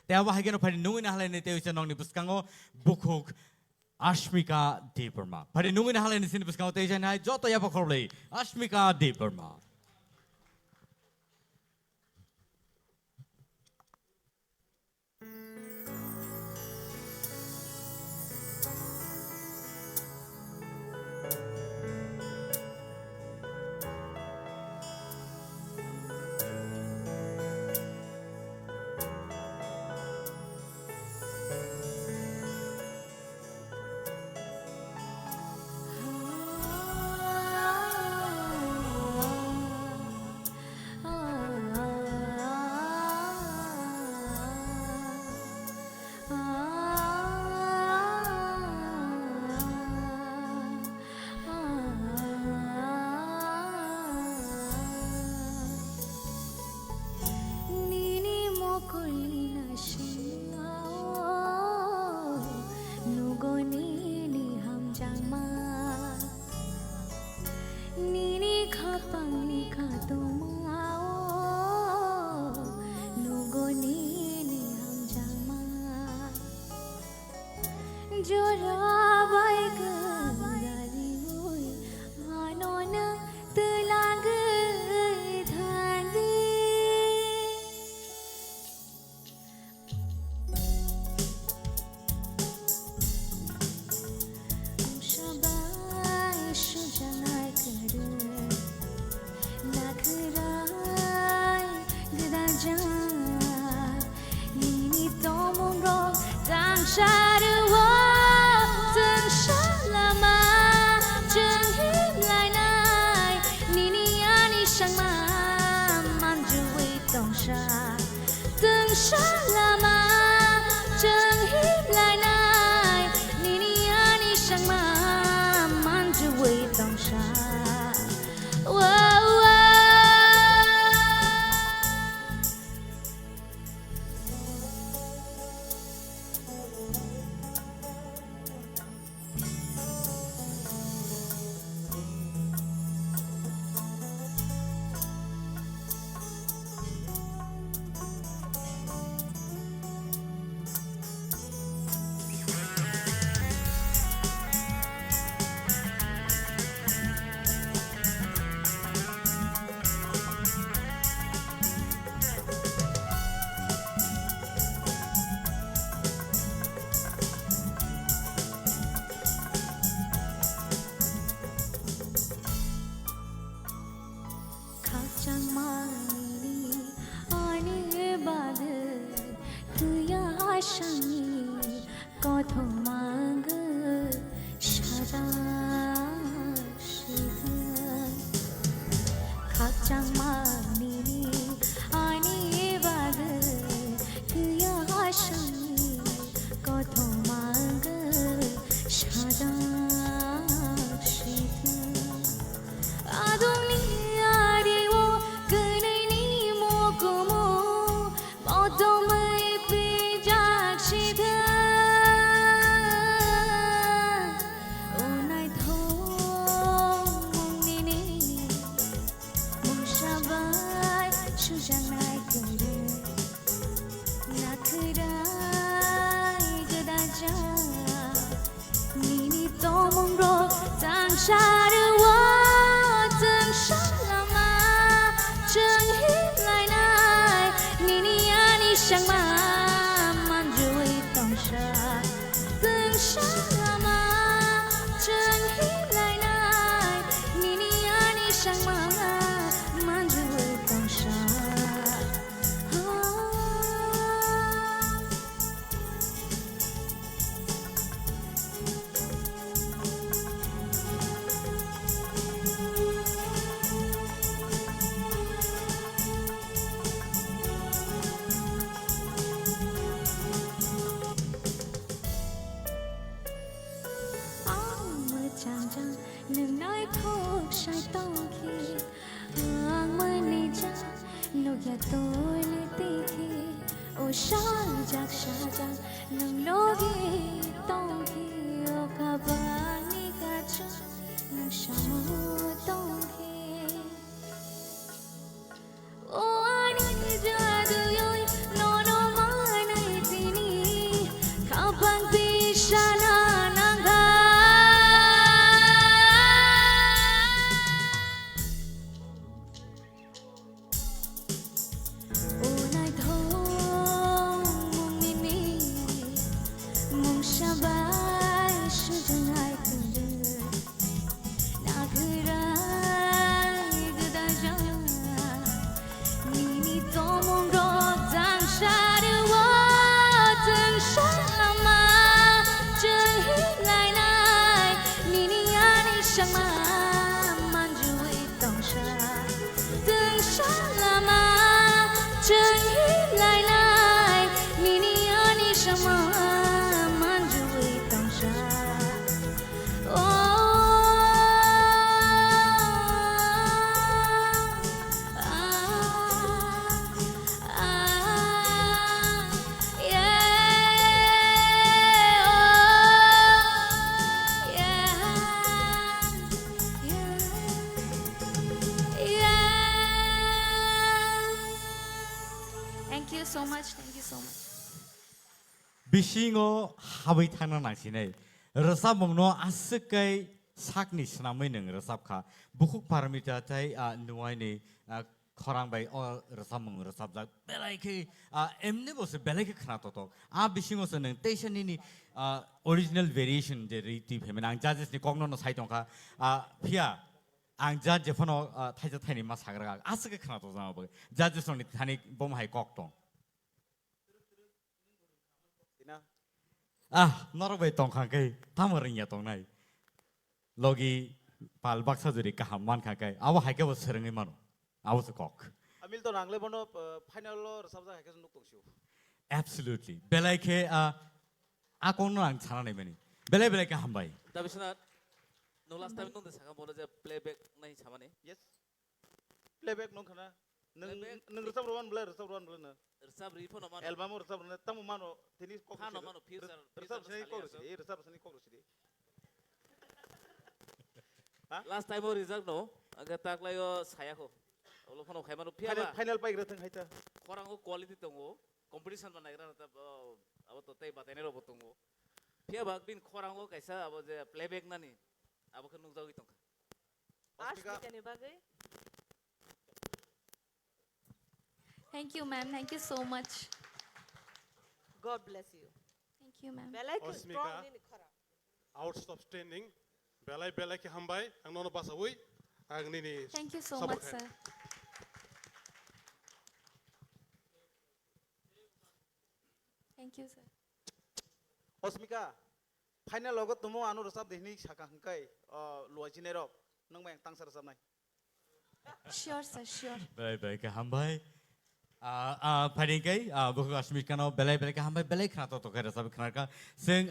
Te awa hageno pari nungin halai ni teu nong ni buskango bukuk Ashmika Deeperma. Pari nungin halai ni sini buskango teu janai joto ya pakorle Ashmika Deeperma. so much. Bishingo habi thana nangsine. Resab mongno asukai sakni senamai neng resab ka. Bukuk paramita tai nuai ni korang bai resab mong resab jak belai ke emne bose belai ke khana toto. Bishingo se neng station ini original variation je riti phemen ang judges ni kongno no sai tong ka pia ang judge jefono thaija thaini ma sagra asukai khana to jama bage. Judges ni thani bom hai kok tong. Norway tong kangkai tamaring ya tong nai logi pal baksa juri kahaman kangkai awa haike was serengi mano awa se kok amil to nangle bono final lo sabja haike nuk tong siu absolutely belai ke akong nang chana nei mani belai belai ke hambai 다 비스나 no last time nung desa kamu aja playback nahi sama nih yes playback nong khana nung resab rowan bla na resab rifo no mano album resab na tamu mano tini kok ha no mano future resab sini kok sini resab sini kok sini last time result no agak tak layo saya ko ulo kono khai mano pia final pai grateng haita korang ko quality tongo competition mana kira tab abo to tei batene ro botongo pia bag bin korang ko kaisa abo je playback nani abo kan nung jauh itong Ashmika ni bagai. Thank you, ma'am. Thank you so much. God bless you. Thank you, ma'am. Belai ke Ashmika. strong ni khara. Outstanding. Belai ke hambai. Ang nono basa hui. Ang nini. Thank you so Sabot much, hai. sir. Thank you, sir. Osmika final logo tumo anu resab dehni saka hangkai luai chinero nang mayang tang resab nai Sure, sir. Sure. belai belai ke hambai paring kai buku Ashmika no belai belai ke hambai belai khana to kai resab khana ka sing